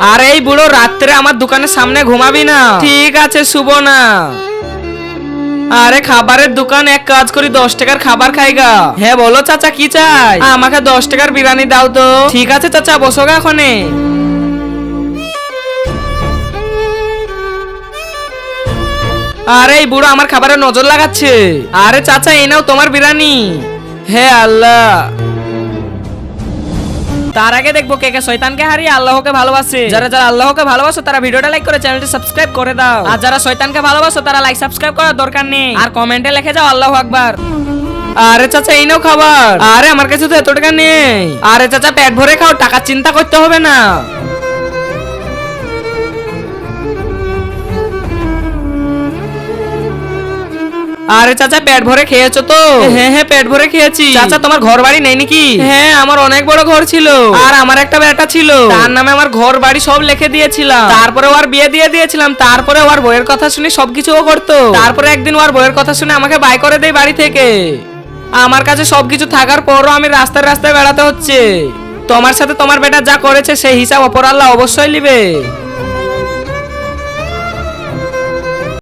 আর এই বুড়ো রাত্রে আমার দোকানের সামনে ঘুমাবি না। ঠিক আছে শুভ না। আরে খাবারের দোকান, এক কাজ করি 10 টাকার খাবার খাইগা। হ্যাঁ বলো চাচা কি চাই? আমাকে 10 টাকার বিরিয়ানি দাও তো। ঠিক আছে চাচা বসো গা এখনে। আরে এই বুড়ো আমার খাবারে নজর লাগাচ্ছে। আরে চাচা এই নাও তোমার বিরিয়ানি। হে আল্লাহ। তার আগে দেখবো কে কে শয়তানকে হারিয়ে আল্লাহকে ভালোবাসে। যারা যারা আল্লাহকে ভালোবাসো তারা ভিডিওটা লাইক করে চ্যানেলটি সাবস্ক্রাইব করে দাও। আর যারা শয়তানকে ভালোবাসো তারা লাইক সাবস্ক্রাইব করার দরকার নেই, আর কমেন্টে লিখে যাও আল্লাহু আকবার। আরে চাচা এই নাও খাবার। আরে আমার কাছে তো এত টাকা নেই। আরে চাচা পেট ভরে খাও, টাকার চিন্তা করতে হবে না। আরে চাচা পেট ভরে খেয়েছো তো? হ্যাঁ হ্যাঁ পেট ভরে খেয়েছি। চাচা তোমার ঘর বাড়ি নেই নাকি? হ্যাঁ আমার অনেক বড় ঘর ছিল, আর আমার একটা বেটা ছিল, তার নামে আমার ঘর বাড়ি সব লিখে দিয়েছিলাম। তারপরে ওর বিয়ে দিয়ে দিয়েছিলাম। তারপরে ওর বউয়ের কথা শুনে সবকিছু ও করতো। তারপরে একদিন ওর বউয়ের কথা শুনে আমাকে বাই করে দেয় বাড়ি থেকে। আমার কাছে সবকিছু থাকার পরও আমি রাস্তায় রাস্তায় বেড়াতে হচ্ছে। তোমার সাথে তোমার বেটা যা করেছে সেই হিসাব অপর আল্লাহ অবশ্যই নিবে।